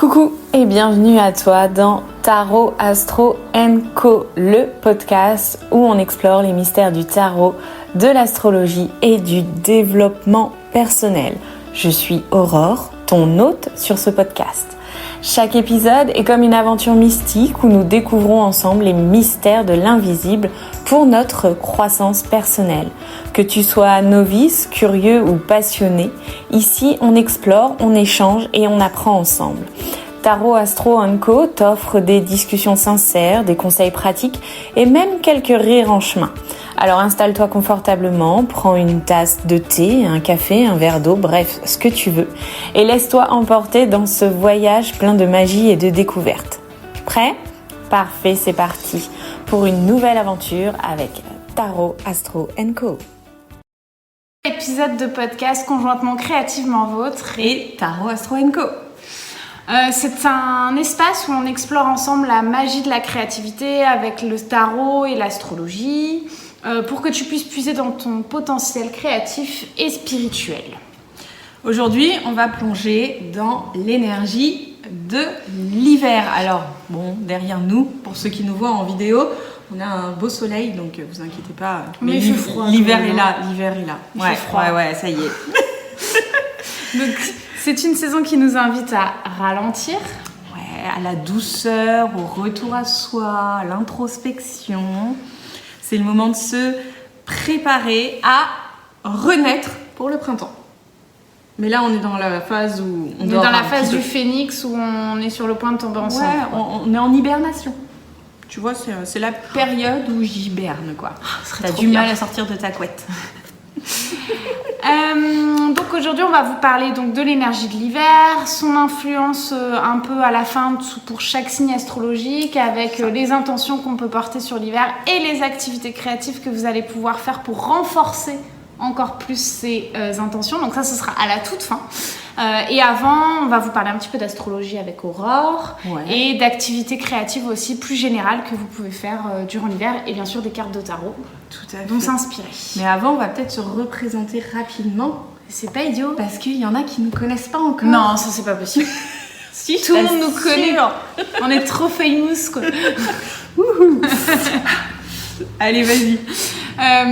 Coucou et bienvenue à toi dans Tarot Astro & Co, le podcast où on explore les mystères du tarot, de l'astrologie et du développement personnel. Je suis Aurore, ton hôte sur ce podcast. Chaque épisode est comme une aventure mystique où nous découvrons ensemble les mystères de l'invisible pour notre croissance personnelle. Que tu sois novice, curieux ou passionné, ici on explore, on échange et on apprend ensemble. Tarot Astro & Co t'offre des discussions sincères, des conseils pratiques et même quelques rires en chemin. Alors installe-toi confortablement, prends une tasse de thé, un café, un verre d'eau, bref, ce que tu veux. Et laisse-toi emporter dans ce voyage plein de magie et de découvertes. Prêt ? Parfait, c'est parti pour une nouvelle aventure avec Tarot Astro & Co. Épisode de podcast conjointement créativement vôtre et Tarot Astro & Co. C'est un espace où on explore ensemble la magie de la créativité avec le tarot et l'astrologie pour que tu puisses puiser dans ton potentiel créatif et spirituel. Aujourd'hui, on va plonger dans l'énergie de l'hiver. Alors, bon, derrière nous, pour ceux qui nous voient en vidéo, on a un beau soleil, donc vous inquiétez pas. Mais il fait froid. L'hiver est là, l'hiver est là. Il fait froid. Ouais, ça y est. Donc, c'est une saison qui nous invite à ralentir. Ouais, à la douceur, au retour à soi, à l'introspection. C'est le moment de se préparer à renaître pour le printemps. Mais là, on est dans la phase où on est dans la phase du phénix où on est sur le point de tomber ensemble. Ouais, on est en hibernation. Tu vois, c'est la période où j'hiberne, quoi. T'as du mal à sortir de ta couette. Donc aujourd'hui on va vous parler donc de l'énergie de l'hiver, son influence un peu à la fin pour chaque signe astrologique avec les intentions qu'on peut porter sur l'hiver et les activités créatives que vous allez pouvoir faire pour renforcer encore plus ces intentions. Donc ça, ce sera à la toute fin. Et avant, on va vous parler un petit peu d'astrologie avec Aurore et d'activités créatives aussi plus générales que vous pouvez faire durant l'hiver et bien sûr des cartes de tarot. Tout à fait. Dont s'inspirer. Mais avant, on va peut-être se représenter rapidement. C'est pas idiot. Parce qu'il y en a qui ne nous connaissent pas encore. Non, ça c'est pas possible. Si, tout le monde nous connaît. On est trop famous, quoi. Allez, vas-y.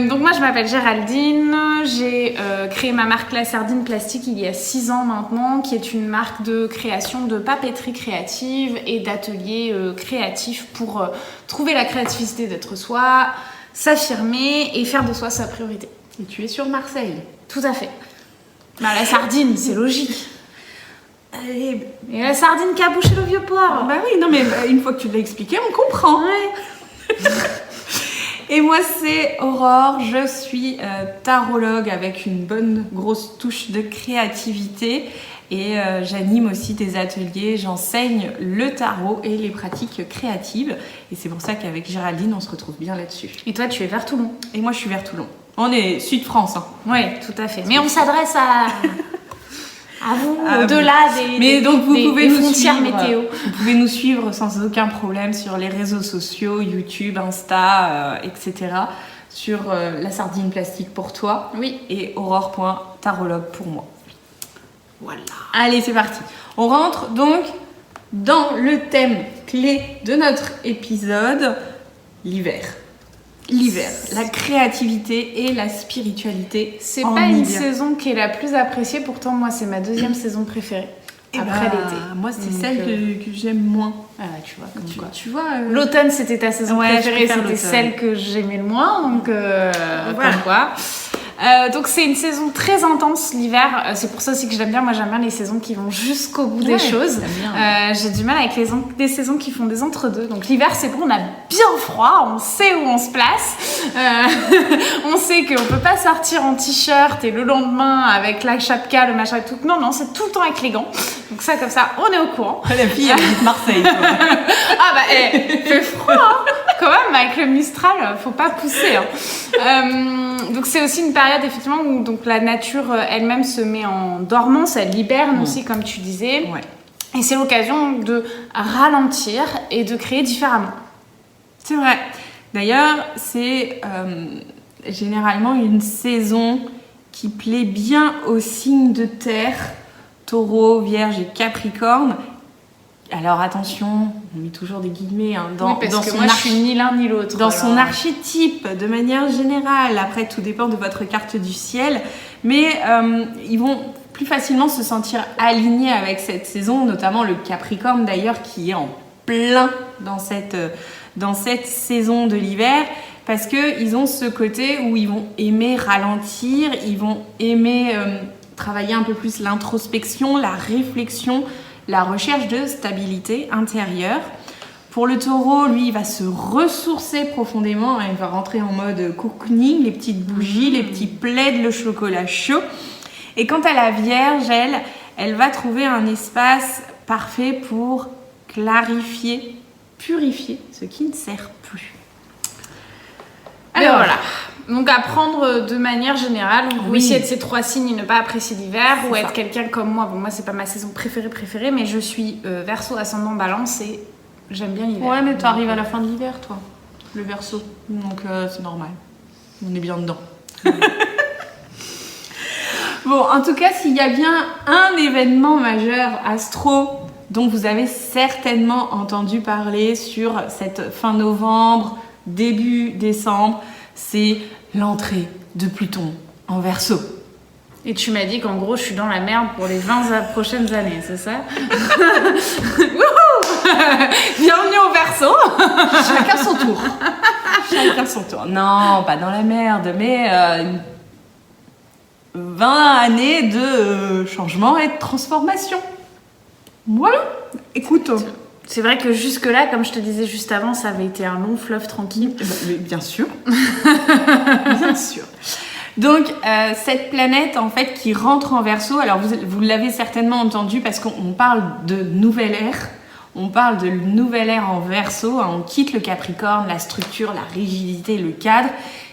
Donc moi je m'appelle Géraldine, j'ai créé ma marque La Sardine Plastique il y a 6 ans maintenant, qui est une marque de création de papeterie créative et d'ateliers créatifs pour trouver la créativité d'être soi, s'affirmer et faire de soi sa priorité. Et tu es sur Marseille. Tout à fait. Bah, la sardine, c'est logique. Et la sardine qui a bouché le vieux port. Bah oui, non mais une fois que tu l'as expliqué, on comprend. Ouais. Et moi, c'est Aurore, je suis tarologue avec une bonne grosse touche de créativité et j'anime aussi des ateliers, j'enseigne le tarot et les pratiques créatives et c'est pour ça qu'avec Géraldine, on se retrouve bien là-dessus. Et toi, tu es vers Toulon. Et moi, je suis vers Toulon. On est Sud-France. Hein. Oui, tout à fait. Mais on s'adresse à vous, au-delà des frontières suivre, météo. Vous pouvez nous suivre sans aucun problème sur les réseaux sociaux, YouTube, Insta, etc. Sur La Sardine Plastique pour toi et aurore.tarologue pour moi. Voilà. Allez, c'est parti. On rentre donc dans le thème clé de notre épisode, l'hiver. L'hiver, la créativité et la spiritualité. C'est pas une saison qui est la plus appréciée, pourtant moi c'est ma deuxième saison préférée. Après l'été. Moi c'est celle que j'aime moins. Ah, tu vois, comme quoi. Tu vois. L'automne c'était ta saison préférée, c'était celle que j'aimais le moins, donc voilà. Comme quoi. Donc c'est une saison très intense l'hiver, c'est pour ça aussi que je l'aime bien. Moi j'aime bien les saisons qui vont jusqu'au bout des choses. J'ai du mal avec les saisons qui font des entre-deux. Donc l'hiver c'est bon, on a bien froid, on sait où on se place, on sait qu'on peut pas sortir en t-shirt et le lendemain avec la chapka, le machin et tout. Non, c'est tout le temps avec les gants. Donc ça comme ça, on est au courant. La fille elle habite Marseille. Ah bah fait froid hein. Quand même avec le Mistral, faut pas pousser hein. Donc c'est aussi une période effectivement où donc la nature elle-même se met en dormance, elle hiberne aussi comme tu disais. Ouais. Et c'est l'occasion de ralentir et de créer différemment. C'est vrai. D'ailleurs, c'est généralement une saison qui plaît bien aux signes de terre, Taureau, Vierge et Capricorne, Alors attention, on met toujours des guillemets parce que moi je suis ni l'un ni l'autre. Dans son archétype, de manière générale. Après, tout dépend de votre carte du ciel. Mais ils vont plus facilement se sentir alignés avec cette saison, notamment le Capricorne d'ailleurs, qui est en plein dans cette saison de l'hiver. Parce qu'ils ont ce côté où ils vont aimer ralentir, ils vont aimer travailler un peu plus l'introspection, la réflexion, la recherche de stabilité intérieure. Pour le Taureau, lui, il va se ressourcer profondément, il va rentrer en mode cocooning, les petites bougies, les petits plaids, le chocolat chaud. Et quant à la Vierge, elle va trouver un espace parfait pour clarifier, purifier ce qui ne sert plus. Alors voilà. Donc à prendre de manière générale, vous pouvez être ces 3 signes et ne pas apprécier l'hiver, ou être quelqu'un comme moi. Bon, moi c'est pas ma saison préférée, mais je suis Verseau ascendant Balance et j'aime bien l'hiver. Ouais, mais tu arrives à la fin de l'hiver, toi, le Verseau. Donc c'est normal. On est bien dedans. Bon, en tout cas, s'il y a bien un événement majeur astro dont vous avez certainement entendu parler sur cette fin novembre, début décembre, c'est l'entrée de Pluton en Verseau. Et tu m'as dit qu'en gros, je suis dans la merde pour les 20 prochaines années, c'est ça? Bienvenue au Verseau. Chacun son tour. Chacun son tour. Non, pas dans la merde, mais 20 années de changement et de transformation. Voilà. Écoute... C'est vrai que jusque-là, comme je te disais juste avant, ça avait été un long fleuve tranquille. Mais bien sûr. Bien sûr. Donc, cette planète, en fait, qui rentre en Verseau, alors vous l'avez certainement entendu parce qu'on parle de nouvelle ère. On parle de nouvelle ère en Verseau. On quitte le Capricorne, la structure, la rigidité, le cadre.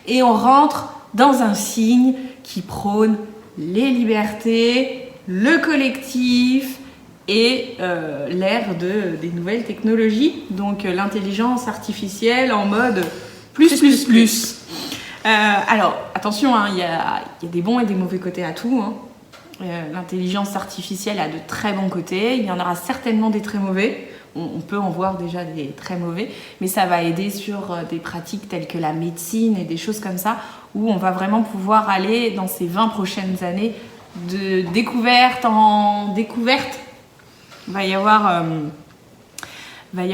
Et on rentre dans un signe qui prône les libertés, le collectif, et l'ère des nouvelles technologies, donc l'intelligence artificielle en mode plus. Alors, attention, il y a des bons et des mauvais côtés à tout. L'intelligence artificielle a de très bons côtés, il y en aura certainement des très mauvais. On peut en voir déjà des très mauvais, mais ça va aider sur des pratiques telles que la médecine et des choses comme ça, où on va vraiment pouvoir aller dans ces 20 prochaines années de découverte en découverte. Il va y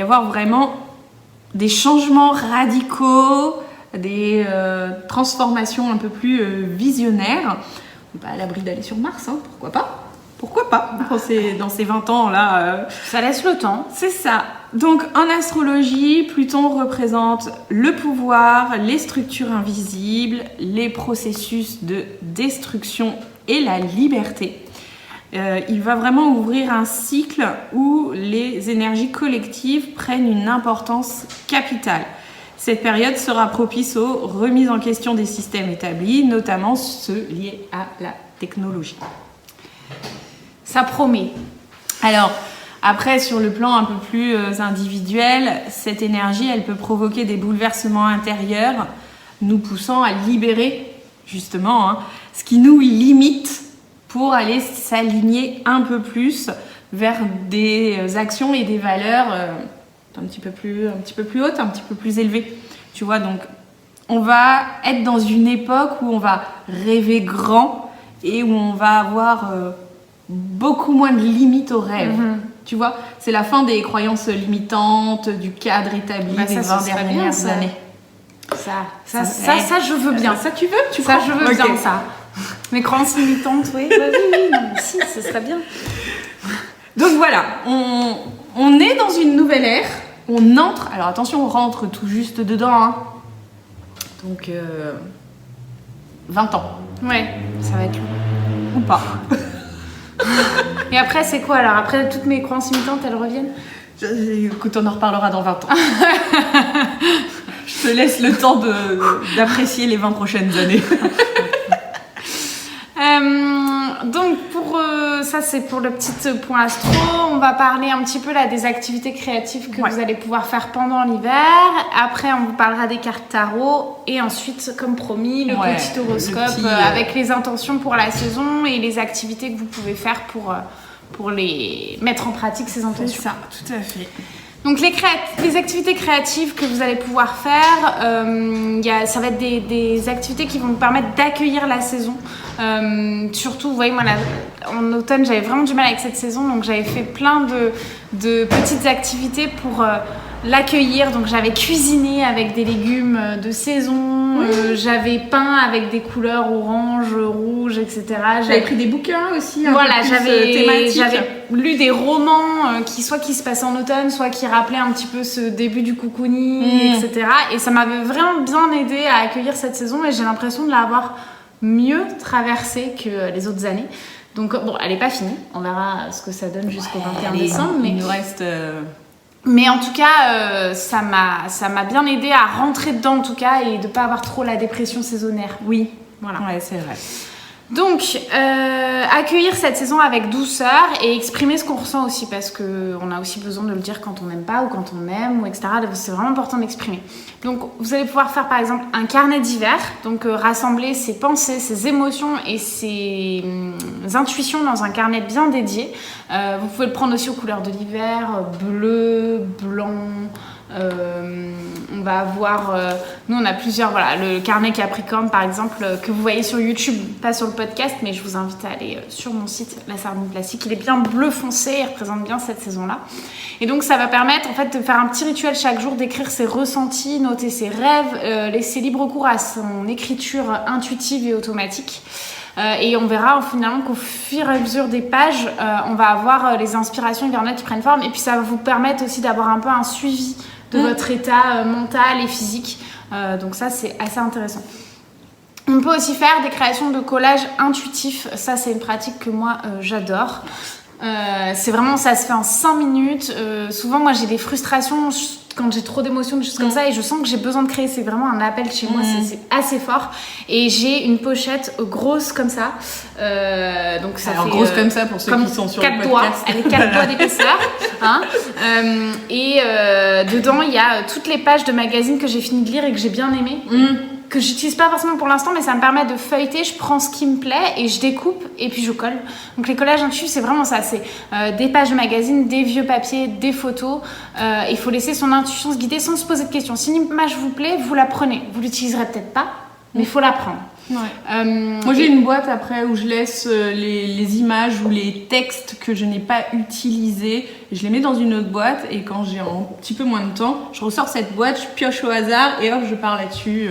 avoir vraiment des changements radicaux, des transformations un peu plus visionnaires. On n'est pas à l'abri d'aller sur Mars, pourquoi pas? Pourquoi pas? Dans ces 20 ans-là. Ça laisse le temps. C'est ça. Donc en astrologie, Pluton représente le pouvoir, les structures invisibles, les processus de destruction et la liberté. Il va vraiment ouvrir un cycle où les énergies collectives prennent une importance capitale. Cette période sera propice aux remises en question des systèmes établis, notamment ceux liés à la technologie. Ça promet. Alors, après, sur le plan un peu plus individuel, cette énergie, elle peut provoquer des bouleversements intérieurs, nous poussant à libérer, justement, ce qui nous limite pour aller s'aligner un peu plus vers des actions et des valeurs un petit peu plus hautes, un petit peu plus élevées. Tu vois, donc on va être dans une époque où on va rêver grand et où on va avoir beaucoup moins de limites aux rêves. Tu vois, c'est la fin des croyances limitantes, du cadre établi des 20 dernières années. Ça, je veux bien. Ça, tu veux? Je veux bien, ça. Mes croyances limitantes, oui. Oui, non, mais si, ce serait bien. Donc voilà, on est dans une nouvelle ère. On entre, alors attention, on rentre tout juste dedans. Donc 20 ans. Ouais, ça va être long. Ou pas. Et après, c'est quoi alors? Après, toutes mes croyances limitantes, elles reviennent? Écoute, on en reparlera dans 20 ans. Je te laisse le temps d'apprécier les 20 prochaines années. Donc ça c'est pour le petit point astro. On va parler un petit peu là des activités créatives que vous allez pouvoir faire pendant l'hiver. Après on vous parlera des cartes tarot et ensuite comme promis le petit horoscope avec les intentions pour la saison et les activités que vous pouvez faire pour pour les mettre en pratique ces intentions. C'est ça, tout à fait. Donc les activités créatives que vous allez pouvoir faire, ça va être des activités qui vont vous permettre d'accueillir la saison. Surtout, vous voyez, moi, en automne, j'avais vraiment du mal avec cette saison, donc j'avais fait plein de petites activités pour l'accueillir. Donc j'avais cuisiné avec des légumes de saison, j'avais peint avec des couleurs orange, rouge, etc. J'avais pris des bouquins aussi, voilà, j'avais lu des romans qui se passaient en automne, soit qui rappelaient un petit peu ce début du cocooning, etc. Et ça m'avait vraiment bien aidé à accueillir cette saison, et j'ai l'impression de l'avoir mieux traversée que les autres années. Donc bon, elle n'est pas finie, on verra ce que ça donne jusqu'au 21 décembre. Mais il nous reste... Mais en tout cas, ça m'a bien aidé à rentrer dedans, en tout cas, et de ne pas avoir trop la dépression saisonnière. Oui, voilà. Ouais, c'est vrai. Donc, accueillir cette saison avec douceur et exprimer ce qu'on ressent aussi, parce qu'on a aussi besoin de le dire quand on n'aime pas ou quand on aime, ou etc. C'est vraiment important d'exprimer. Donc, vous allez pouvoir faire par exemple un carnet d'hiver, donc rassembler ses pensées, ses émotions et ses intuitions dans un carnet bien dédié. Vous pouvez le prendre aussi aux couleurs de l'hiver, bleu, blanc. On va avoir nous on a plusieurs, voilà, le carnet Capricorne par exemple que vous voyez sur YouTube, pas sur le podcast, mais je vous invite à aller sur mon site La Sardine Classique. Il est bien bleu foncé, il représente bien cette saison là, et donc ça va permettre en fait de faire un petit rituel chaque jour, d'écrire ses ressentis, noter ses rêves, laisser libre cours à son écriture intuitive et automatique. Et on verra finalement qu'au fur et à mesure des pages, on va avoir les inspirations hivernales qui prennent forme, et puis ça va vous permettre aussi d'avoir un peu un suivi de votre état mental et physique. Donc ça, c'est assez intéressant. On peut aussi faire des créations de collages intuitifs. Ça, c'est une pratique que moi, j'adore. C'est vraiment, ça se fait en 5 minutes. Souvent, moi, j'ai des frustrations quand j'ai trop d'émotions, des choses comme ça, et je sens que j'ai besoin de créer. C'est vraiment un appel chez moi, c'est assez fort. Et j'ai une pochette grosse comme ça. Donc ça alors fait, grosse comme ça pour ceux qui sont sur le podcast. Doigts, elle est 4 doigts d'épaisseur. Hein. Et dedans, il y a toutes les pages de magazines que j'ai fini de lire et que j'ai bien aimé. Que j'utilise pas forcément pour l'instant, mais ça me permet de feuilleter, je prends ce qui me plaît et je découpe et puis je colle. Donc les collages intuitifs, c'est vraiment ça, c'est des pages de magazines, des vieux papiers, des photos. Il faut laisser son intuition se guider sans se poser de questions. Si une image vous plaît, vous la prenez. Vous l'utiliserez peut-être pas, mais il faut la prendre. Ouais. Moi j'ai une boîte après où je laisse les images ou les textes que je n'ai pas utilisés, je les mets dans une autre boîte, et quand j'ai un petit peu moins de temps, je ressors cette boîte, je pioche au hasard et hop, je pars là-dessus.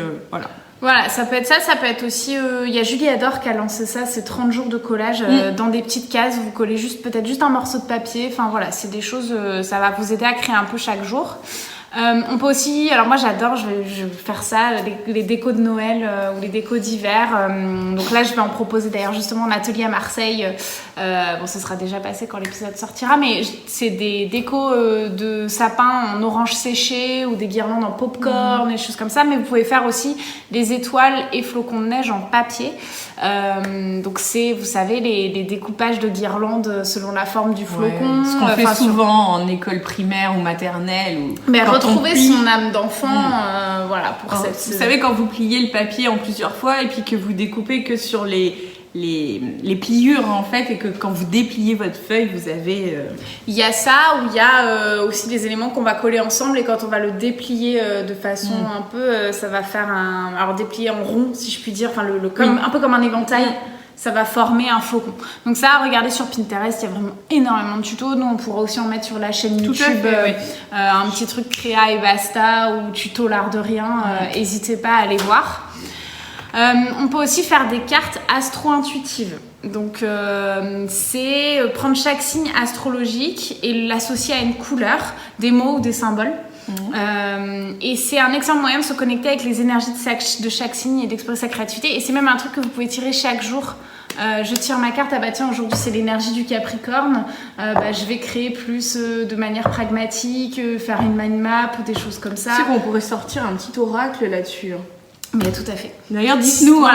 Voilà, ça peut être ça, ça peut être aussi... Il y a Julie Adore qui a lancé ça, c'est 30 jours de collage dans des petites cases, vous collez peut-être juste un morceau de papier, enfin voilà, c'est des choses, ça va vous aider à créer un peu chaque jour. On peut aussi, alors moi j'adore, je vais faire ça, les décos de Noël ou les décos d'hiver. Donc là je vais en proposer d'ailleurs justement en atelier à Marseille. Bon, ça sera déjà passé quand l'épisode sortira, mais c'est des décos de sapin en orange séché ou des guirlandes en popcorn, des choses comme ça. Mais vous pouvez faire aussi des étoiles et flocons de neige en papier. Donc c'est, vous savez, les découpages de guirlandes selon la forme du flocon. Ce qu'on fait souvent en école primaire ou maternelle. Mais retrouver son âme d'enfant, voilà. Vous savez, quand vous pliez le papier en plusieurs fois et puis que vous découpez que sur les pliures en fait, et que quand vous dépliez votre feuille, vous avez... Il y a ça, ou il y a aussi des éléments qu'on va coller ensemble, et quand on va le déplier de façon un peu... ça va faire alors déplier en rond, si je puis dire, enfin un peu comme un éventail. Ça va former un flocon. Donc ça, regardez sur Pinterest, il y a vraiment énormément de tutos. Nous, on pourra aussi en mettre sur la chaîne YouTube. Un petit truc créa et basta, ou tuto l'art de rien. N'hésitez pas à aller voir. On peut aussi faire des cartes astro-intuitives. Donc c'est prendre chaque signe astrologique et l'associer à une couleur, des mots ou des symboles. Et c'est un excellent moyen de se connecter avec les énergies de chaque signe et d'exprimer sa créativité. Et c'est même un truc que vous pouvez tirer chaque jour. Je tire ma carte, tiens, aujourd'hui c'est l'énergie du Capricorne, je vais créer plus de manière pragmatique, faire une mind map ou des choses comme ça. Tu sais qu'on pourrait sortir un petit oracle là-dessus. Mais tout à fait. D'ailleurs, dites-nous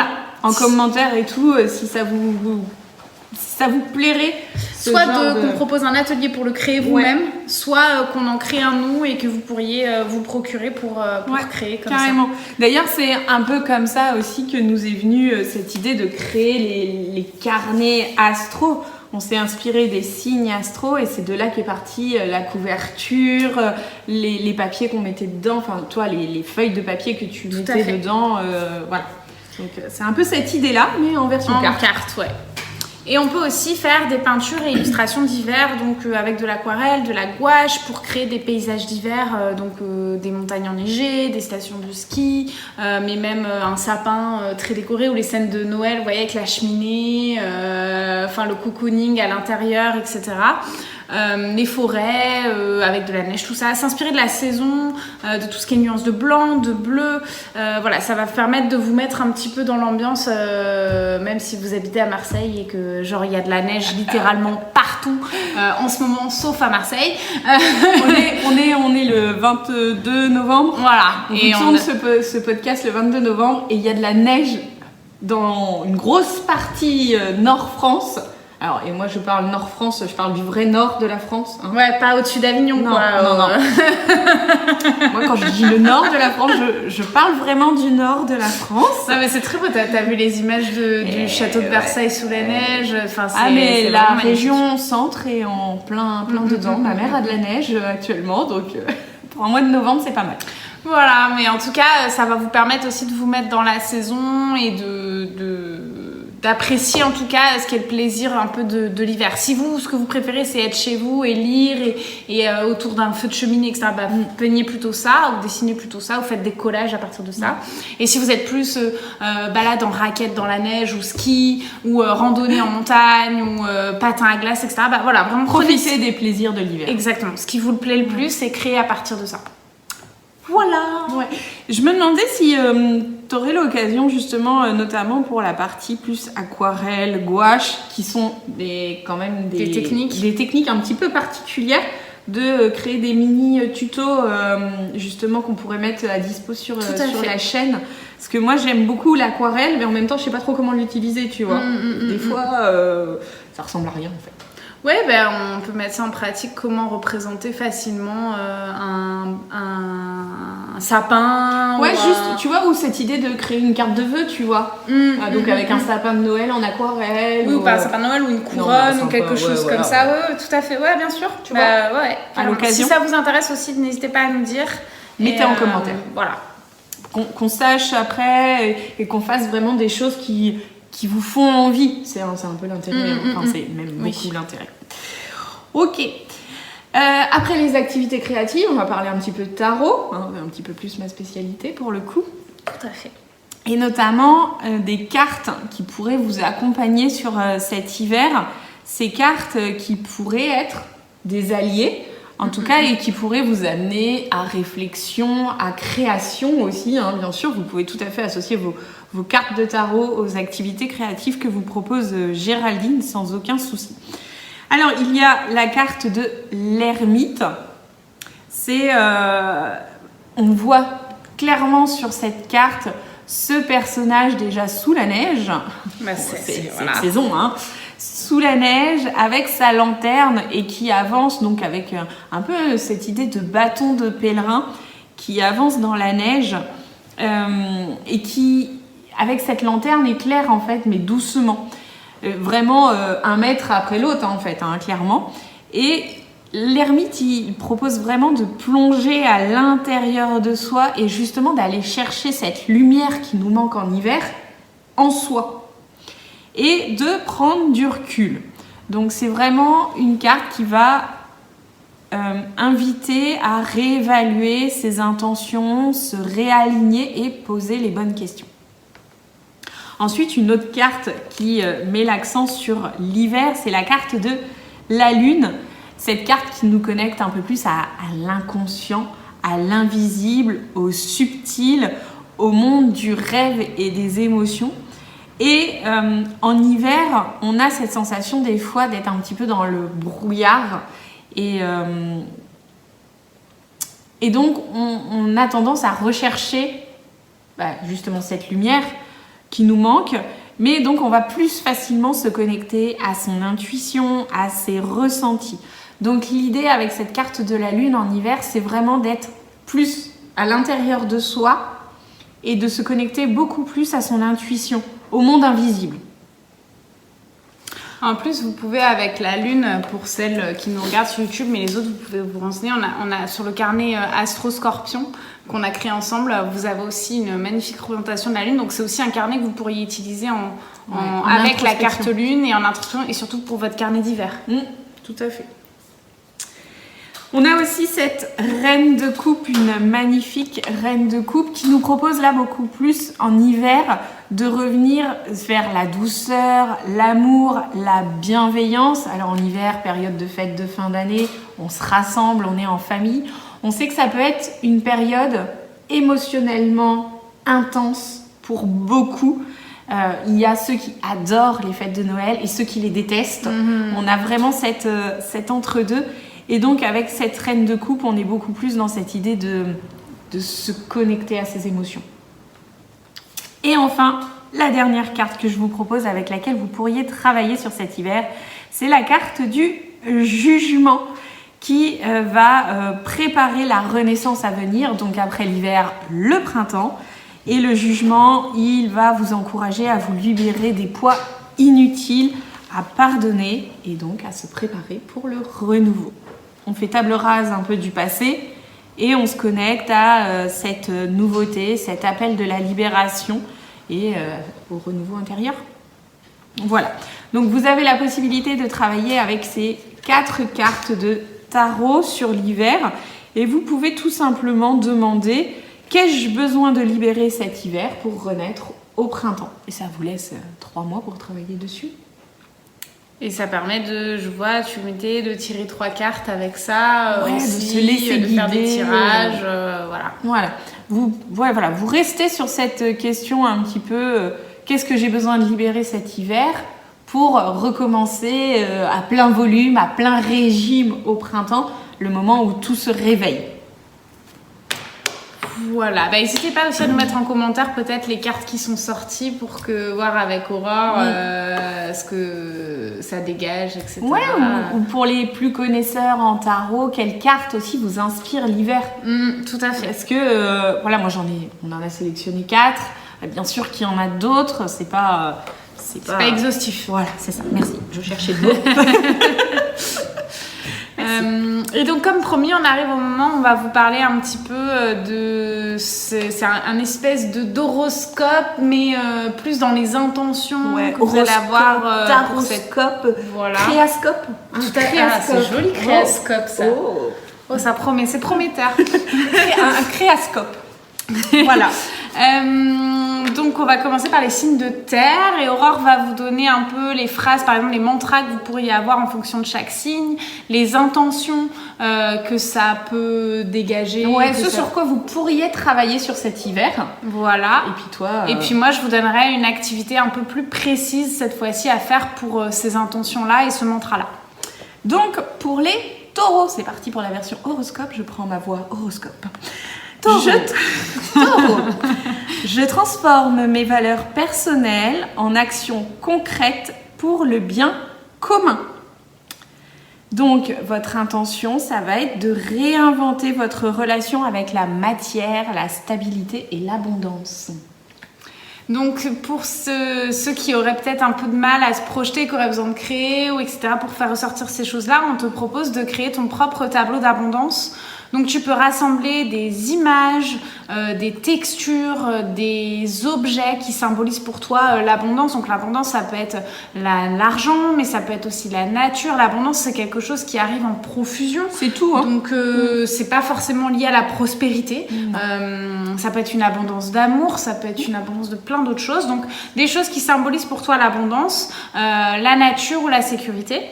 en commentaire et tout si ça vous plairait. Soit qu'on propose un atelier pour le créer vous-même, soit qu'on en crée un nous et que vous pourriez vous procurer pour créer comme carrément. Ça. D'ailleurs, c'est un peu comme ça aussi que nous est venue cette idée de créer les carnets astro. on s'est inspiré des signes astro et c'est de là qu'est partie la couverture, les papiers qu'on mettait dedans, enfin toi les feuilles de papier que tu mettais dedans, voilà. Donc c'est un peu cette idée-là, mais en version carte. Ouais. Et on peut aussi faire des peintures et illustrations d'hiver, donc avec de l'aquarelle, de la gouache, pour créer des paysages d'hiver, des montagnes enneigées, des stations de ski, mais même un sapin très décoré, ou les scènes de Noël, vous voyez, avec la cheminée, le cocooning à l'intérieur, etc. Les forêts avec de la neige, tout ça, s'inspirer de la saison, de tout ce qui est nuances de blanc, de bleu, voilà, ça va permettre de vous mettre un petit peu dans l'ambiance, même si vous habitez à Marseille et que genre il y a de la neige littéralement partout en ce moment, sauf à Marseille. on est le 22 novembre, voilà, et on tourne ce podcast le 22 novembre et il y a de la neige dans une grosse partie Nord France. Alors, et moi je parle Nord France, je parle du vrai nord de la France. Hein. Ouais, pas au-dessus d'Avignon, non, quoi. Non. Moi, quand je dis le nord de la France, je parle vraiment du nord de la France. Non, mais c'est très beau, t'as vu les images du château de Versailles sous la neige. Enfin, mais la région centre est en plein dedans. Ma mère a de la neige actuellement, donc pour un mois de novembre, c'est pas mal. Voilà, mais en tout cas, ça va vous permettre aussi de vous mettre dans la saison et d'apprécier en tout cas ce qu'est le plaisir un peu de l'hiver. Si vous, ce que vous préférez, c'est être chez vous et lire et autour d'un feu de cheminée, etc., vous peignez plutôt ça, ou dessinez plutôt ça, ou faites des collages à partir de ça. Et si vous êtes plus balade en raquette dans la neige, ou ski, ou randonnée en montagne, ou patin à glace, etc., voilà, vraiment profitez des plaisirs de l'hiver. Exactement. Ce qui vous le plaît le plus, c'est créer à partir de ça. Voilà. Ouais. Je me demandais si tu aurais l'occasion justement, notamment pour la partie plus aquarelle, gouache, qui sont des techniques un petit peu particulières, de créer des mini tutos justement qu'on pourrait mettre à dispo sur la chaîne. Parce que moi j'aime beaucoup l'aquarelle, mais en même temps je sais pas trop comment l'utiliser, tu vois. Des fois ça ressemble à rien en fait. Ouais, on peut mettre ça en pratique, comment représenter facilement un sapin. Ouais, juste, tu vois, ou cette idée de créer une carte de vœux, tu vois. Donc avec un sapin de Noël en aquarelle. Oui, ou pas un sapin de Noël, ou une couronne, ou quelque chose comme ça. Ouais, tout à fait, ouais, bien sûr. Tu vois, ouais. À l'occasion. Si ça vous intéresse aussi, n'hésitez pas à nous dire. Mettez en commentaire. Voilà. Qu'on sache après et qu'on fasse vraiment des choses qui vous font envie. C'est un peu l'intérêt, c'est même beaucoup l'intérêt. Ok. Après les activités créatives, on va parler un petit peu de tarot, un petit peu plus ma spécialité pour le coup. Tout à fait. Et notamment des cartes qui pourraient vous accompagner sur cet hiver. Ces cartes qui pourraient être des alliés, en tout cas, et qui pourraient vous amener à réflexion, à création aussi. Bien sûr, vous pouvez tout à fait associer vos cartes de tarot aux activités créatives que vous propose Géraldine sans aucun souci. Alors, il y a la carte de l'ermite. On voit clairement sur cette carte ce personnage déjà sous la neige. C'est cette saison, sous la neige, avec sa lanterne et qui avance, donc avec un peu cette idée de bâton de pèlerin qui avance dans la neige et qui, avec cette lanterne, éclaire en fait, mais doucement. Vraiment 1 mètre après l'autre en fait, clairement. Et l'ermite, il propose vraiment de plonger à l'intérieur de soi et justement d'aller chercher cette lumière qui nous manque en hiver en soi et de prendre du recul. Donc c'est vraiment une carte qui va inviter à réévaluer ses intentions, se réaligner et poser les bonnes questions. Ensuite, une autre carte qui met l'accent sur l'hiver, c'est la carte de la lune. Cette carte qui nous connecte un peu plus à l'inconscient, à l'invisible, au subtil, au monde du rêve et des émotions. Et en hiver, on a cette sensation des fois d'être un petit peu dans le brouillard. Et donc, on a tendance à rechercher justement cette lumière qui nous manque, mais donc on va plus facilement se connecter à son intuition, à ses ressentis. Donc l'idée avec cette carte de la lune en hiver, c'est vraiment d'être plus à l'intérieur de soi et de se connecter beaucoup plus à son intuition, au monde invisible. En plus, vous pouvez avec la lune, pour celles qui nous regardent sur YouTube, mais les autres, vous pouvez vous renseigner. On a sur le carnet Astro Scorpion qu'on a créé ensemble, vous avez aussi une magnifique représentation de la lune. Donc c'est aussi un carnet que vous pourriez utiliser avec la carte lune et en introspection, et surtout pour votre carnet d'hiver. Tout à fait. On a aussi cette reine de coupe, une magnifique reine de coupe qui nous propose là beaucoup plus en hiver de revenir vers la douceur, l'amour, la bienveillance. Alors en hiver, période de fête de fin d'année, on se rassemble, on est en famille. On sait que ça peut être une période émotionnellement intense pour beaucoup. Il y a ceux qui adorent les fêtes de Noël et ceux qui les détestent. On a vraiment cet entre-deux. Et donc, avec cette reine de coupe, on est beaucoup plus dans cette idée de se connecter à ses émotions. Et enfin, la dernière carte que je vous propose, avec laquelle vous pourriez travailler sur cet hiver, c'est la carte du jugement qui va préparer la renaissance à venir. Donc, après l'hiver, le printemps. Et le jugement, il va vous encourager à vous libérer des poids inutiles, à pardonner et donc à se préparer pour le renouveau. On fait table rase un peu du passé et on se connecte à cette nouveauté, cet appel de la libération et au renouveau intérieur. Voilà. Donc vous avez la possibilité de travailler avec ces 4 cartes de tarot sur l'hiver et vous pouvez tout simplement demander: qu'ai-je besoin de libérer cet hiver pour renaître au printemps? Et ça vous laisse 3 mois pour travailler dessus. Et ça permet de tirer 3 cartes avec ça, de aussi, se laisser de guider, faire des tirages, voilà. Vous restez sur cette question un petit peu, qu'est-ce que j'ai besoin de libérer cet hiver pour recommencer à plein volume, à plein régime au printemps, le moment où tout se réveille. Voilà, n'hésitez pas aussi à nous mettre en commentaire peut-être les cartes qui sont sorties pour voir avec Aurore ce que ça dégage, etc. Ouais, ou pour les plus connaisseurs en tarot, quelles cartes aussi vous inspirent l'hiver? Tout à fait. Parce que, on en a sélectionné 4. Bien sûr qu'il y en a d'autres, c'est pas exhaustif. Voilà, c'est ça. Merci, je cherchais le mot. Et donc comme promis, on arrive au moment où on va vous parler un petit peu c'est un espèce d'horoscope, mais plus dans les intentions que vous allez avoir taroscope, créascope. C'est joli, créascope ça. Oh, ça promet, c'est prometteur. Un créascope. Voilà. Donc on va commencer par les signes de terre et Aurore va vous donner un peu les phrases, par exemple les mantras que vous pourriez avoir en fonction de chaque signe, les intentions que ça peut dégager. Ouais, sur quoi vous pourriez travailler sur cet hiver. Voilà. Et puis toi. Et puis moi je vous donnerai une activité un peu plus précise cette fois-ci à faire pour ces intentions-là et ce mantra-là. Donc pour les taureaux, c'est parti pour la version horoscope. Je prends ma voix horoscope. Je transforme mes valeurs personnelles en actions concrètes pour le bien commun. Donc, votre intention, ça va être de réinventer votre relation avec la matière, la stabilité et l'abondance. Donc, pour ceux qui auraient peut-être un peu de mal à se projeter, qui auraient besoin de créer, ou etc., pour faire ressortir ces choses-là, on te propose de créer ton propre tableau d'abondance. Donc tu peux rassembler des images, des textures, des objets qui symbolisent pour toi l'abondance. Donc l'abondance, ça peut être l'argent, mais ça peut être aussi la nature. L'abondance, c'est quelque chose qui arrive en profusion. C'est tout, hein. Donc c'est pas forcément lié à la prospérité. Ça peut être une abondance d'amour, ça peut être une abondance de plein d'autres choses. Donc des choses qui symbolisent pour toi l'abondance, la nature ou la sécurité.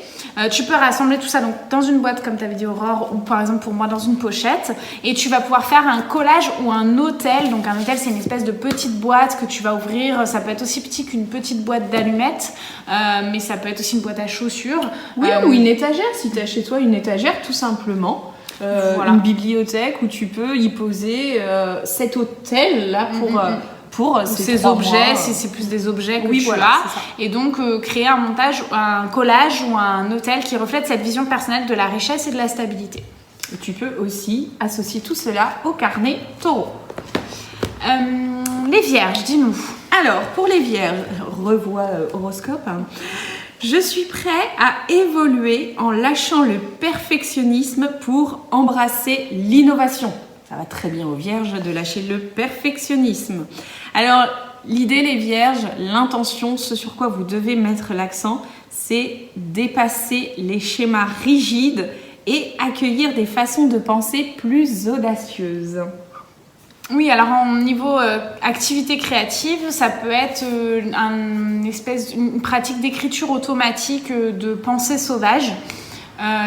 Tu peux rassembler tout ça donc, dans une boîte, comme tu avais dit Aurore, ou par exemple pour moi dans une pochette, et tu vas pouvoir faire un collage ou un hôtel. Donc un hôtel, c'est une espèce de petite boîte que tu vas ouvrir. Ça peut être aussi petit qu'une petite boîte d'allumettes, mais ça peut être aussi une boîte à chaussures. Oui, ou une étagère, si tu as chez toi une étagère, tout simplement. Voilà. Une bibliothèque où tu peux y poser cet hôtel-là pour ces objets, si c'est plus des objets que tu as, et donc créer un montage, un collage ou un hôtel qui reflète cette vision personnelle de la richesse et de la stabilité. Et tu peux aussi associer tout cela au carnet taureau. Les vierges, dis-nous. Alors, pour les vierges, revois horoscope. Je suis prêt à évoluer en lâchant le perfectionnisme pour embrasser l'innovation. Ça va très bien aux vierges de lâcher le perfectionnisme. Alors, l'idée, les vierges, l'intention, ce sur quoi vous devez mettre l'accent, c'est dépasser les schémas rigides et accueillir des façons de penser plus audacieuses. Oui, alors en niveau activité créative, ça peut être une pratique d'écriture automatique de pensée sauvage.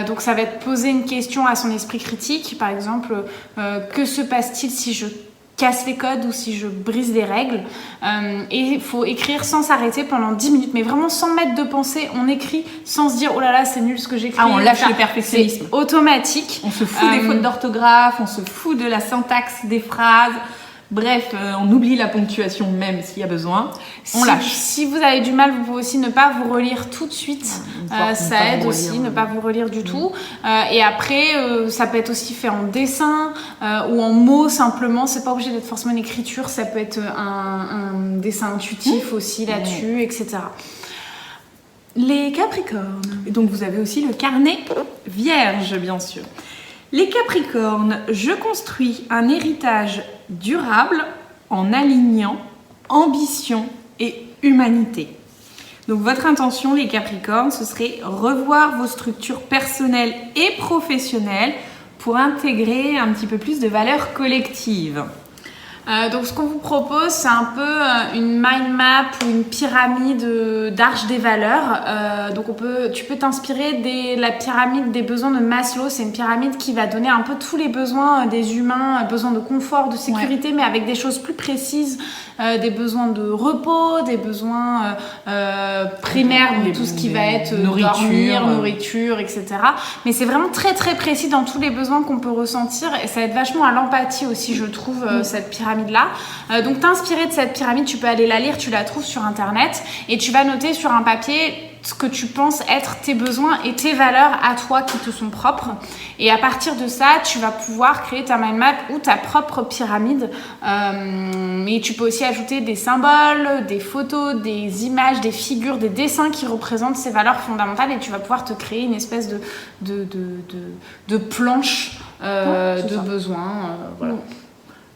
Donc ça va être poser une question à son esprit critique, par exemple, que se passe-t-il si je casse les codes ou si je brise des règles, et il faut écrire sans s'arrêter pendant 10 minutes, mais vraiment sans mettre de pensée, on écrit sans se dire oh là là c'est nul ce que j'écris. On lâche le perfectionnisme. C'est automatique. On se fout des fautes d'orthographe, on se fout de la syntaxe des phrases. Bref, on oublie la ponctuation même s'il y a besoin. On lâche. Si vous avez du mal, vous pouvez aussi ne pas vous relire tout de suite. Ça aide aussi, ne pas vous relire du tout. Et après, ça peut être aussi fait en dessin ou en mots simplement. C'est pas obligé d'être forcément une écriture. Ça peut être un dessin intuitif aussi là-dessus, etc. Les Capricornes. Et donc vous avez aussi le carnet vierge, bien sûr. Les Capricornes, je construis un héritage durable en alignant ambition et humanité. Donc votre intention, les Capricornes, ce serait revoir vos structures personnelles et professionnelles pour intégrer un petit peu plus de valeurs collectives. Donc ce qu'on vous propose, c'est un peu une mind map ou une pyramide d'arche des valeurs. Donc tu peux t'inspirer de la pyramide des besoins de Maslow. C'est une pyramide qui va donner un peu tous les besoins des humains, besoins de confort, de sécurité, mais avec des choses plus précises, des besoins de repos, des besoins primaires, donc tout ce qui va être nourriture, etc. Mais c'est vraiment très très précis dans tous les besoins qu'on peut ressentir, et ça aide vachement à l'empathie aussi, je trouve, cette pyramide là. Donc t'inspirer de cette pyramide, tu peux aller la lire, tu la trouves sur internet et tu vas noter sur un papier ce que tu penses être tes besoins et tes valeurs à toi qui te sont propres, et à partir de ça tu vas pouvoir créer ta mind map ou ta propre pyramide. Mais tu peux aussi ajouter des symboles, des photos, des images, des figures, des dessins qui représentent ces valeurs fondamentales, et tu vas pouvoir te créer une espèce de planche de besoins. Voilà.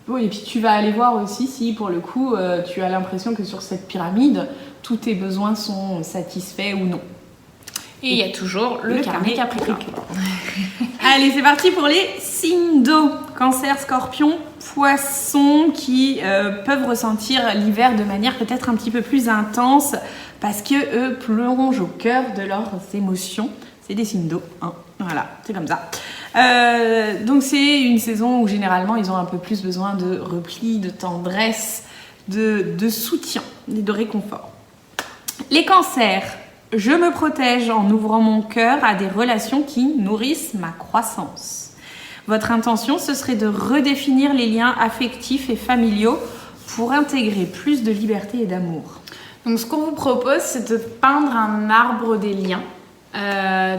Oui, et puis tu vas aller voir aussi si pour le coup tu as l'impression que sur cette pyramide tous tes besoins sont satisfaits ou non. Et il y a toujours le carnet Capricorne. Allez, c'est parti pour les signes d'eau. Cancer, Scorpion, Poisson, qui peuvent ressentir l'hiver de manière peut-être un petit peu plus intense parce que eux plongent au cœur de leurs émotions. C'est des signes d'eau, hein. Voilà, c'est comme ça. Donc c'est une saison où généralement ils ont un peu plus besoin de repli, de tendresse, de soutien et de réconfort. Les cancers, je me protège en ouvrant mon cœur à des relations qui nourrissent ma croissance. Votre intention, ce serait de redéfinir les liens affectifs et familiaux pour intégrer plus de liberté et d'amour. Donc ce qu'on vous propose, c'est de peindre un arbre des liens.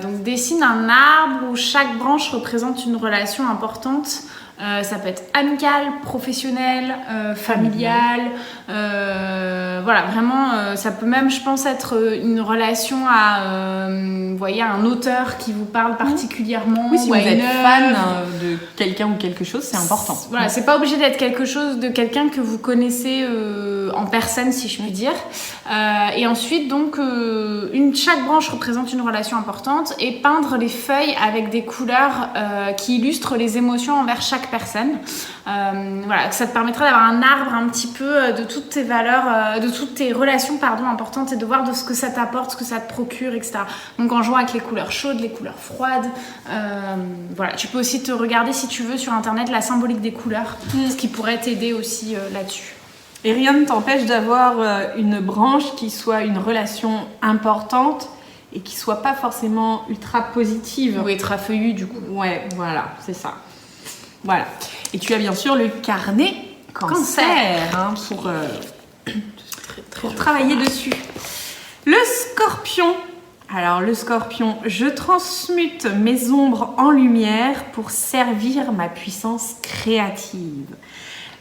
Donc dessine un arbre où chaque branche représente une relation importante. Ça peut être amical, professionnel, familial. Voilà, vraiment, ça peut même, je pense, être une relation à, vous voyez, un auteur qui vous parle particulièrement. Oui, si vous êtes fan de quelqu'un ou quelque chose, c'est important. Voilà, c'est pas obligé d'être quelque chose de quelqu'un que vous connaissez en personne, si je puis dire. Et ensuite, donc, chaque branche représente une relation importante, et peindre les feuilles avec des couleurs qui illustrent les émotions envers chaque personne. Voilà, ça te permettra d'avoir un arbre un petit peu de toutes tes valeurs, de toutes tes relations importantes, et de voir de ce que ça t'apporte, ce que ça te procure, etc. Donc en jouant avec les couleurs chaudes, les couleurs froides. Voilà, tu peux aussi te regarder, si tu veux, sur internet la symbolique des couleurs, ce qui pourrait t'aider aussi là-dessus. Et rien ne t'empêche d'avoir une branche qui soit une relation importante et qui soit pas forcément ultra positive. Ou ultra feuillue, du coup. Ouais, voilà, c'est ça. Voilà. Et tu as bien sûr le carnet cancer hein, pour travailler dessus. Le scorpion. Alors le scorpion, je transmute mes ombres en lumière pour servir ma puissance créative.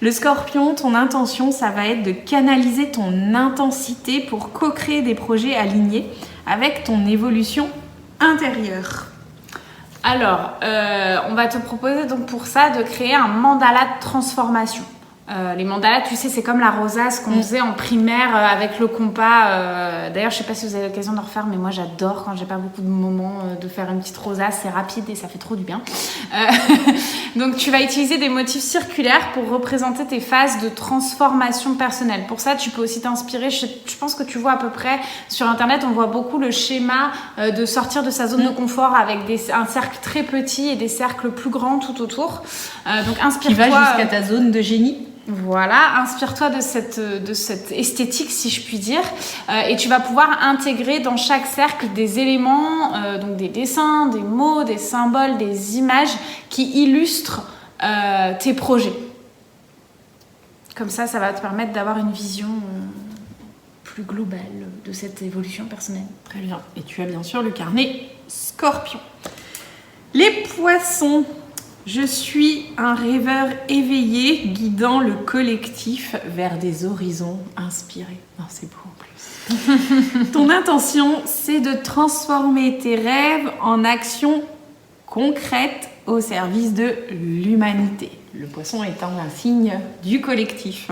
Le Scorpion, ton intention, ça va être de canaliser ton intensité pour co-créer des projets alignés avec ton évolution intérieure. Alors, on va te proposer donc pour ça de créer un mandala de transformation. Les mandalas, tu sais, c'est comme la rosace qu'on faisait en primaire avec le compas. D'ailleurs, je sais pas si vous avez l'occasion de refaire, mais moi j'adore quand j'ai pas beaucoup de moments de faire une petite rosace. C'est rapide et ça fait trop du bien. Donc, tu vas utiliser des motifs circulaires pour représenter tes phases de transformation personnelle. Pour ça, tu peux aussi t'inspirer. Je pense que tu vois à peu près sur Internet, on voit beaucoup le schéma de sortir de sa zone de confort avec un cercle très petit et des cercles plus grands tout autour. Donc, inspire-toi. Qui va jusqu'à ta zone de génie. Voilà, inspire-toi de cette esthétique, si je puis dire, et tu vas pouvoir intégrer dans chaque cercle des éléments, donc des dessins, des mots, des symboles, des images qui illustrent tes projets. Comme ça va te permettre d'avoir une vision plus globale de cette évolution personnelle. Très bien. Et tu as bien sûr le carnet Scorpion. Les poissons. Je suis un rêveur éveillé guidant le collectif vers des horizons inspirés. Non, c'est beau en plus. Ton intention, c'est de transformer tes rêves en actions concrètes au service de l'humanité. Le poisson étant un signe du collectif.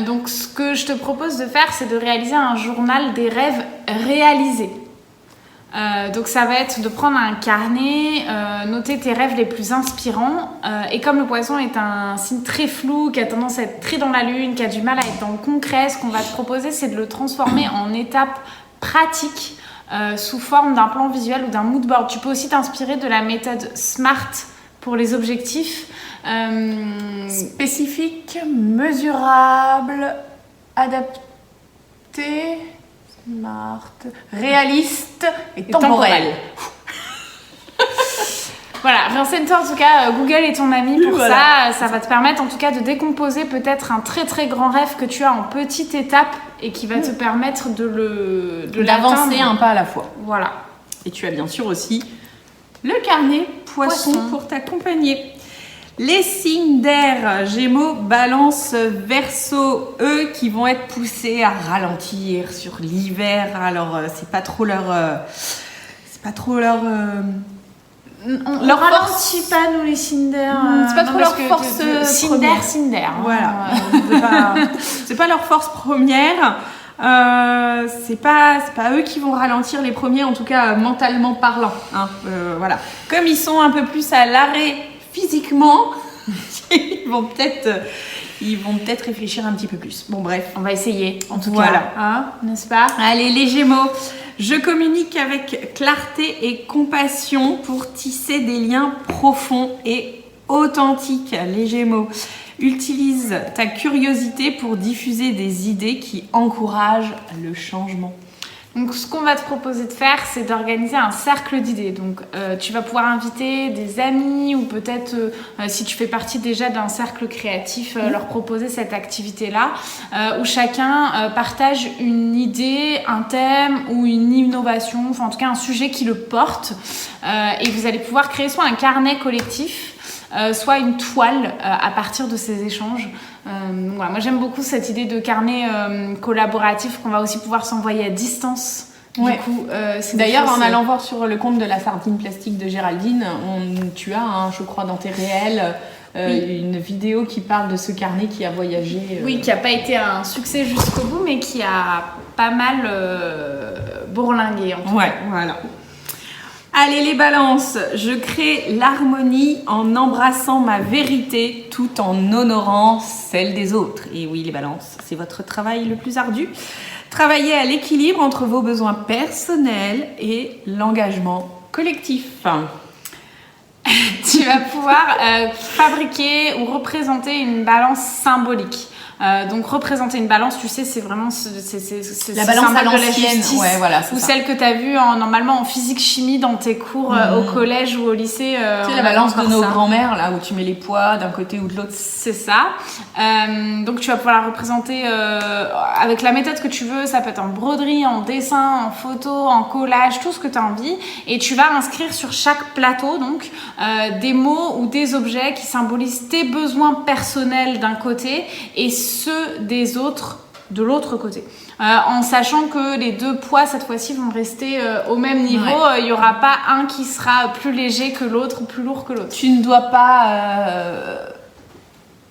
Donc, ce que je te propose de faire, c'est de réaliser un journal des rêves réalisés. Donc ça va être de prendre un carnet, noter tes rêves les plus inspirants, et comme le poisson est un signe très flou, qui a tendance à être très dans la lune, qui a du mal à être dans le concret, ce qu'on va te proposer, c'est de le transformer en étapes pratiques sous forme d'un plan visuel ou d'un mood board. Tu peux aussi t'inspirer de la méthode SMART pour les objectifs. Spécifique, mesurable, adapté... Smart, réaliste et temporel. Voilà, renseigne-toi en tout cas, Google est ton ami pour voilà. Ça va te permettre en tout cas de décomposer peut-être un très très grand rêve que tu as en petites étapes et qui va te permettre d'avancer un pas à la fois. Voilà. Et tu as bien sûr aussi le carnet poisson. Pour t'accompagner. Les signes d'air, Gémeaux, Balance, Verseau, eux qui vont être poussés à ralentir sur l'hiver. Alors c'est pas trop leur on ralentit pas nous les signes d'air. C'est pas trop leur force première. Signe d'air. Voilà. C'est pas leur force première. C'est pas eux qui vont ralentir les premiers, en tout cas mentalement parlant. Hein. Voilà. Comme ils sont un peu plus à l'arrêt physiquement, ils vont peut-être réfléchir un petit peu plus. Bon bref, on va essayer en tout cas, hein, n'est-ce pas? Allez les Gémeaux, je communique avec clarté et compassion pour tisser des liens profonds et authentiques. Les Gémeaux, utilise ta curiosité pour diffuser des idées qui encouragent le changement. Donc, ce qu'on va te proposer de faire, c'est d'organiser un cercle d'idées. Donc, tu vas pouvoir inviter des amis ou peut-être, si tu fais partie déjà d'un cercle créatif, leur proposer cette activité-là où chacun partage une idée, un thème ou une innovation, enfin en tout cas un sujet qui le porte. Et vous allez pouvoir créer soit un carnet collectif, soit une toile à partir de ces échanges. Voilà, moi j'aime beaucoup cette idée de carnet collaboratif qu'on va aussi pouvoir s'envoyer à distance. Ouais. Du coup, d'ailleurs, en allant voir sur le compte de la sardine plastique de Géraldine, tu as, je crois, dans tes réels, une vidéo qui parle de ce carnet qui a voyagé. Oui, qui n'a pas été un succès jusqu'au bout, mais qui a pas mal bourlingué. En tout cas. Voilà. Allez les balances, je crée l'harmonie en embrassant ma vérité tout en honorant celle des autres. Et oui les balances, c'est votre travail le plus ardu. Travaillez à l'équilibre entre vos besoins personnels et l'engagement collectif. Tu vas pouvoir fabriquer ou représenter une balance symbolique. Donc représenter une balance, tu sais, c'est vraiment la balance à l'ancienne, voilà, ou celle que tu as vue normalement en physique-chimie dans tes cours au collège ou au lycée. C'est la balance de nos grands-mères, là où tu mets les poids d'un côté ou de l'autre. C'est ça. Donc tu vas pouvoir la représenter avec la méthode que tu veux. Ça peut être en broderie, en dessin, en photo, en collage, tout ce que tu as envie. Et tu vas inscrire sur chaque plateau donc des mots ou des objets qui symbolisent tes besoins personnels d'un côté et ceux des autres de l'autre côté. En sachant que les deux poids cette fois-ci vont rester au même niveau, il n'y aura pas un qui sera plus léger que l'autre, plus lourd que l'autre. Tu ne dois pas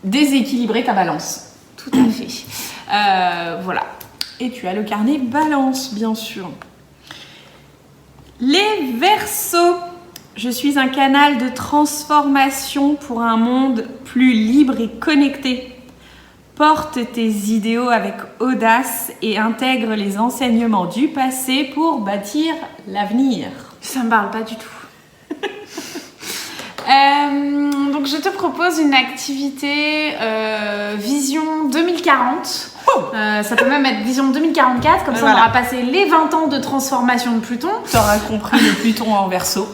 déséquilibrer ta balance. Tout à fait. Voilà. Et tu as le carnet balance, bien sûr. Les Verseaux. Je suis un canal de transformation pour un monde plus libre et connecté. Porte tes idéaux avec audace et intègre les enseignements du passé pour bâtir l'avenir. Ça me parle pas du tout. Donc je te propose une activité Vision 2040. Ça peut même être Vision 2044, comme ça on aura passé les 20 ans de transformation de Pluton. Tu auras compris le Pluton en Verseau.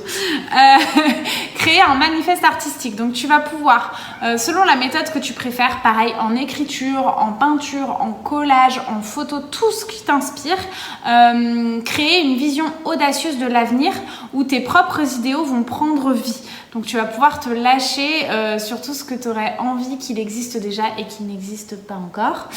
Créer un manifeste artistique. Donc tu vas pouvoir, selon la méthode que tu préfères, pareil en écriture, en peinture, en collage, en photo, tout ce qui t'inspire, créer une vision audacieuse de l'avenir où tes propres idéaux vont prendre vie. Donc tu vas pouvoir te lâcher sur tout ce que tu aurais envie qu'il existe déjà et qui n'existe pas encore.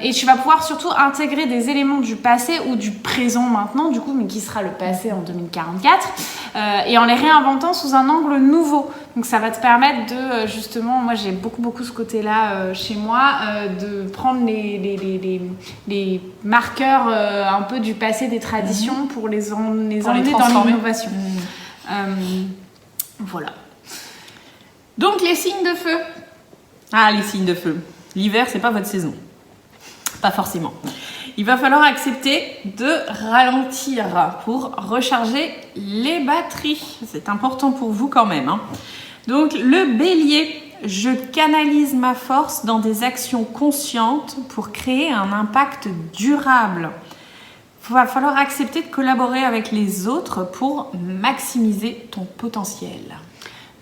Et tu vas pouvoir surtout intégrer des éléments du passé ou du présent maintenant, du coup, mais qui sera le passé en 2044, et en les réinventant sous un angle nouveau. Donc ça va te permettre de, justement, moi j'ai beaucoup ce côté-là chez moi, de prendre les marqueurs un peu du passé, des traditions, pour les emmener dans l'innovation. Voilà. Donc les signes de feu. Ah, les signes de feu. L'hiver, c'est pas votre saison. Pas forcément. Il va falloir accepter de ralentir pour recharger les batteries. C'est important pour vous quand même. Donc le Bélier, je canalise ma force dans des actions conscientes pour créer un impact durable. Il va falloir accepter de collaborer avec les autres pour maximiser ton potentiel.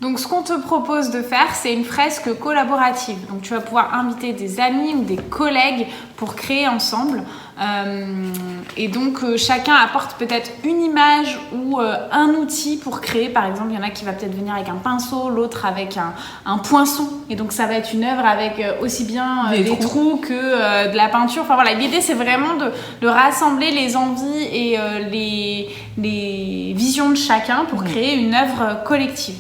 Donc ce qu'on te propose de faire, c'est une fresque collaborative. Donc tu vas pouvoir inviter des amis ou des collègues pour créer ensemble. Et donc chacun apporte peut-être une image ou un outil pour créer. Par exemple, il y en a qui va peut-être venir avec un pinceau, l'autre avec un poinçon. Et donc ça va être une œuvre avec aussi bien des trous que de la peinture. Enfin voilà, l'idée c'est vraiment de rassembler les envies et les visions de chacun pour créer une œuvre collective.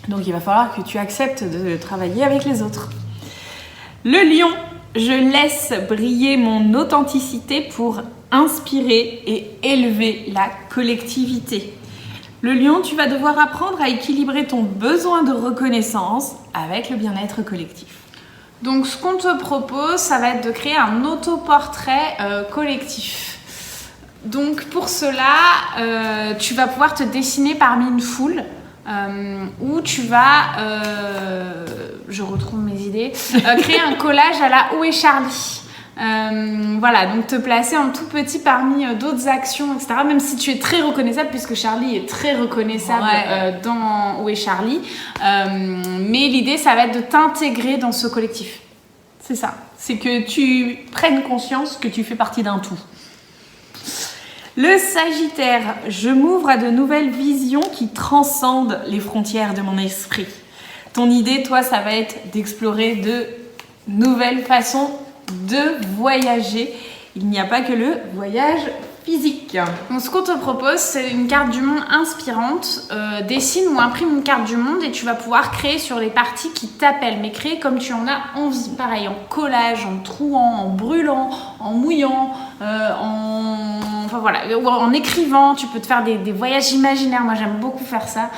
Donc il va falloir que tu acceptes de travailler avec les autres. Le Lion, je laisse briller mon authenticité pour inspirer et élever la collectivité. Le Lion, tu vas devoir apprendre à équilibrer ton besoin de reconnaissance avec le bien-être collectif. Donc ce qu'on te propose, ça va être de créer un autoportrait collectif. Donc pour cela, tu vas pouvoir te dessiner parmi une foule. Où tu vas, je retrouve mes idées, créer un collage à la Où est Charlie. Voilà, donc te placer en tout petit parmi d'autres actions, etc. Même si tu es très reconnaissable, puisque Charlie est très reconnaissable dans Où est Charlie. Mais l'idée, ça va être de t'intégrer dans ce collectif. C'est ça. C'est que tu prennes conscience que tu fais partie d'un tout. Le Sagittaire, je m'ouvre à de nouvelles visions qui transcendent les frontières de mon esprit. Ton idée, toi, ça va être d'explorer de nouvelles façons de voyager. Il n'y a pas que le voyage physique. Donc, ce qu'on te propose, c'est une carte du monde inspirante. Dessine ou imprime une carte du monde et tu vas pouvoir créer sur les parties qui t'appellent, mais créer comme tu en as envie. Pareil, en collage, en trouant, en brûlant, en mouillant, enfin voilà, en écrivant. Tu peux te faire des voyages imaginaires. Moi, j'aime beaucoup faire ça.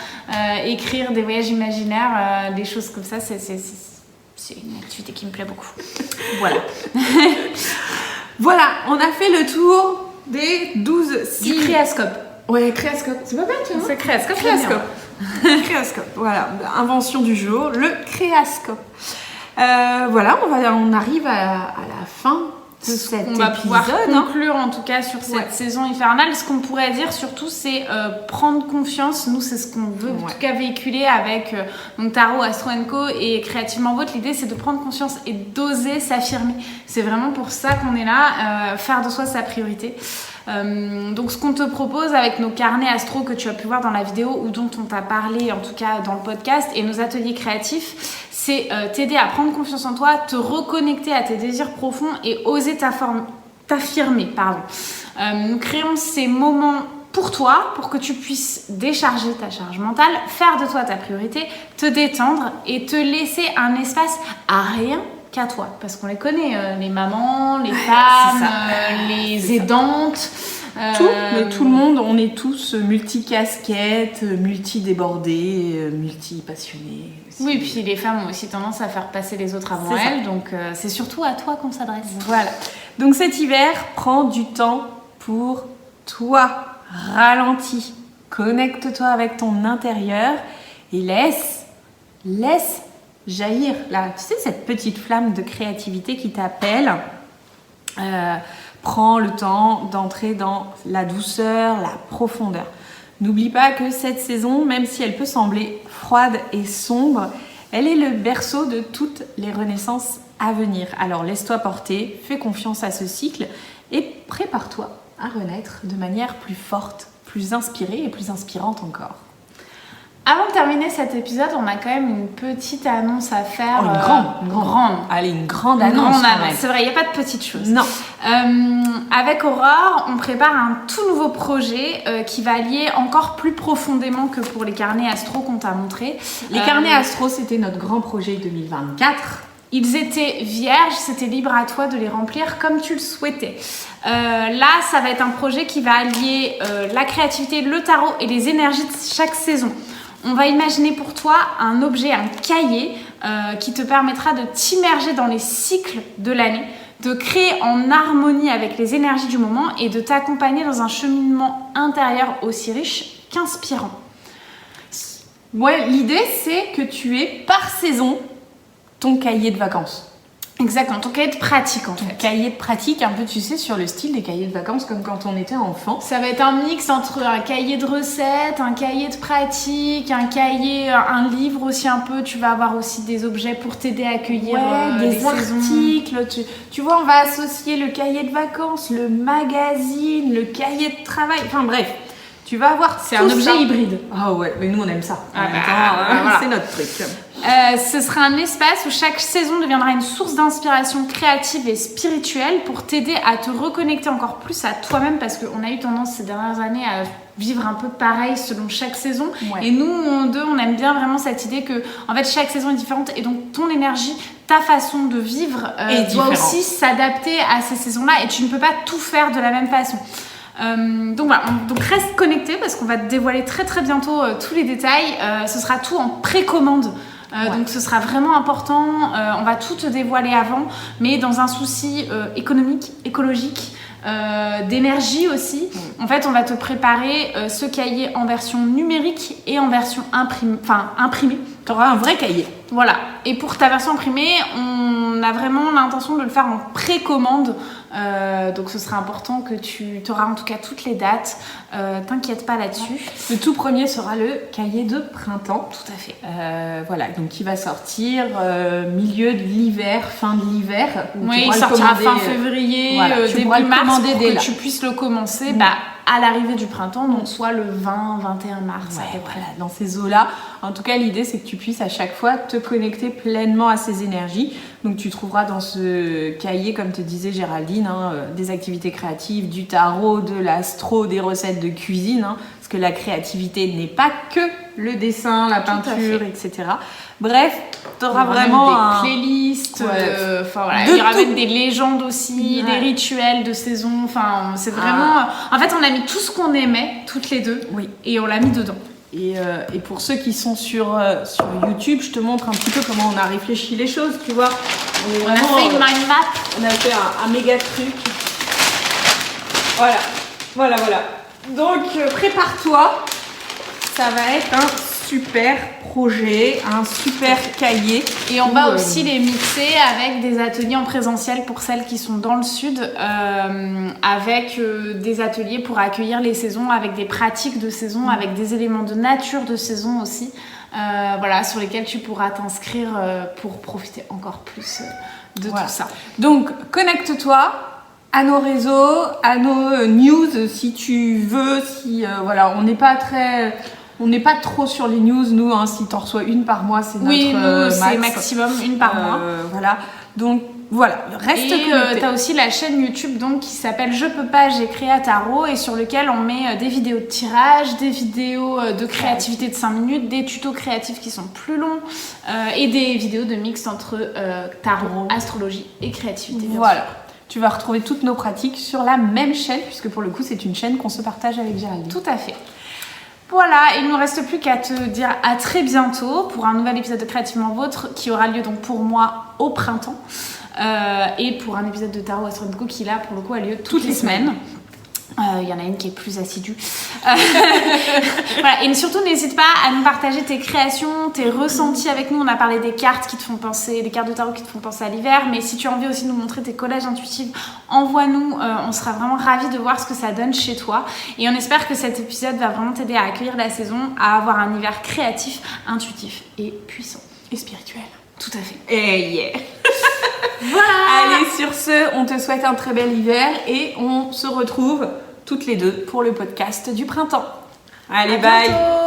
Écrire des voyages imaginaires, des choses comme ça, c'est une activité qui me plaît beaucoup. Voilà. Voilà, on a fait le tour des 12 signes. Du créascope. Ouais, créascope. C'est pas bête, tu vois. C'est créascope. Créascope, voilà. Invention du jour, le créascope. Voilà, on arrive à la fin de cet épisode. On va pouvoir conclure en tout cas sur cette saison hivernale. Ce qu'on pourrait dire surtout, c'est prendre confiance. Nous, c'est ce qu'on veut en tout cas véhiculer avec donc Tarot, Astro & Co et Créativement Vôtre. L'idée, c'est de prendre conscience et d'oser s'affirmer. C'est vraiment pour ça qu'on est là, faire de soi sa priorité. Donc ce qu'on te propose avec nos carnets astro que tu as pu voir dans la vidéo ou dont on t'a parlé en tout cas dans le podcast et nos ateliers créatifs, c'est t'aider à prendre confiance en toi, te reconnecter à tes désirs profonds et oser t'affirmer. Nous créons ces moments pour toi, pour que tu puisses décharger ta charge mentale, faire de toi ta priorité, te détendre et te laisser un espace à rien qu'à toi, parce qu'on les connaît, les mamans, les femmes, les aidantes. Mais tout le monde, on est tous multi-casquettes, multi-débordés, multi-passionnés. Oui, puis les femmes ont aussi tendance à faire passer les autres avant elles, donc c'est surtout à toi qu'on s'adresse. Voilà. Donc cet hiver, prends du temps pour toi. Ralentis, connecte-toi avec ton intérieur et laisse jaillir là, tu sais, cette petite flamme de créativité qui t'appelle. Prends le temps d'entrer dans la douceur, la profondeur. N'oublie pas que cette saison, même si elle peut sembler froide et sombre, elle est le berceau de toutes les renaissances à venir. Alors laisse-toi porter, fais confiance à ce cycle et prépare-toi à renaître de manière plus forte, plus inspirée et plus inspirante encore. Avant de terminer cet épisode, on a quand même une petite annonce à faire. Une grande. Allez, une grande annonce. C'est vrai, il n'y a pas de petites choses. Non. Avec Aurore, on prépare un tout nouveau projet qui va lier encore plus profondément que pour les carnets astro qu'on t'a montré. Les carnets astro, c'était notre grand projet 2024. Ils étaient vierges, c'était libre à toi de les remplir comme tu le souhaitais. Là, ça va être un projet qui va allier la créativité, le tarot et les énergies de chaque saison. On va imaginer pour toi un objet, un cahier qui te permettra de t'immerger dans les cycles de l'année, de créer en harmonie avec les énergies du moment et de t'accompagner dans un cheminement intérieur aussi riche qu'inspirant. Ouais, l'idée, c'est que tu aies par saison ton cahier de vacances. Exactement, ton cahier de pratique en fait. Ton cahier de pratique, un peu, tu sais, sur le style des cahiers de vacances comme quand on était enfant. Ça va être un mix entre un cahier de recettes, un cahier de pratique, un livre aussi un peu. Tu vas avoir aussi des objets pour t'aider à accueillir des articles. Tu vois, on va associer le cahier de vacances, le magazine, le cahier de travail. Enfin bref, tu vas avoir c'est un objet hybride. Ah ouais, mais nous on aime ça. Voilà. C'est notre truc. Ce sera un espace où chaque saison deviendra une source d'inspiration créative et spirituelle pour t'aider à te reconnecter encore plus à toi-même, parce qu'on a eu tendance ces dernières années à vivre un peu pareil selon chaque saison. Ouais. Et nous, on aime bien vraiment cette idée que en fait, chaque saison est différente et donc ton énergie, ta façon de vivre doit aussi s'adapter à ces saisons-là et tu ne peux pas tout faire de la même façon. Donc voilà, donc reste connecté parce qu'on va te dévoiler très très bientôt tous les détails. Ce sera tout en précommande. Donc ce sera vraiment important, on va tout te dévoiler avant, mais dans un souci économique, écologique, d'énergie aussi. En fait, on va te préparer ce cahier en version numérique et en version imprimée. Tu auras un vrai cahier. Voilà. Et pour ta version imprimée, on a vraiment l'intention de le faire en précommande. Donc ce sera important que tu auras en tout cas toutes les dates. T'inquiète pas là-dessus. Le tout premier sera le cahier de printemps. Tout à fait. Voilà, donc qui va sortir milieu de l'hiver, fin de l'hiver. Oui, il sortira fin février, début mars, pour que tu puisses le commencer à l'arrivée du printemps, donc soit le 20-21 mars. Voilà, dans ces eaux-là. En tout cas, l'idée, c'est que tu puisses à chaque fois te connecter pleinement à ces énergies. Donc, tu trouveras dans ce cahier, comme te disait Géraldine, des activités créatives, du tarot, de l'astro, des recettes de cuisine. Parce que la créativité n'est pas que le dessin, la peinture, etc. Bref, tu auras vraiment des playlists. Il y aura même des légendes aussi, des rituels de saison. Enfin, c'est vraiment... En fait, on a mis tout ce qu'on aimait, toutes les deux, et on l'a mis dedans. Et pour ceux qui sont sur YouTube, je te montre un petit peu comment on a réfléchi les choses, tu vois. On a fait une mind map. On a fait un méga truc. Voilà. Donc, prépare-toi. Ça va être un super projet, un super cahier. Et on va aussi les mixer avec des ateliers en présentiel pour celles qui sont dans le sud, avec des ateliers pour accueillir les saisons, avec des pratiques de saison, avec des éléments de nature de saison aussi, voilà, sur lesquels tu pourras t'inscrire pour profiter encore plus de tout ça. Donc, connecte-toi à nos réseaux, à nos news si tu veux, voilà, on n'est pas trop sur les news, nous, hein, si t'en reçois une par mois, c'est notre max. C'est maximum une par mois. Voilà, donc voilà, reste connecté. T'as aussi la chaîne YouTube donc, qui s'appelle Je peux pas, j'ai créé à tarot et sur lequel on met des vidéos de tirage, des vidéos de créativité de 5 minutes, des tutos créatifs qui sont plus longs et des vidéos de mix entre tarot, astrologie et créativité. Voilà. Tu vas retrouver toutes nos pratiques sur la même chaîne, puisque pour le coup, c'est une chaîne qu'on se partage avec Géraldine. Tout à fait. Voilà, il ne nous reste plus qu'à te dire à très bientôt pour un nouvel épisode de Créativement Vôtre qui aura lieu donc pour moi au printemps et pour un épisode de Tarot Astro & Co qui là pour le coup a lieu toutes les semaines. Il y en a une qui est plus assidue. Voilà. Et surtout, n'hésite pas à nous partager tes créations, tes ressentis avec nous. On a parlé des cartes qui te font penser, des cartes de tarot qui te font penser à l'hiver. Mais si tu as envie aussi de nous montrer tes collages intuitifs, envoie-nous. On sera vraiment ravis de voir ce que ça donne chez toi. Et on espère que cet épisode va vraiment t'aider à accueillir la saison, à avoir un hiver créatif, intuitif et puissant. Et spirituel. Tout à fait. Et yeah. Voilà. Allez, sur ce, on te souhaite un très bel hiver et on se retrouve toutes les deux pour le podcast du printemps. Allez, bye. Bientôt.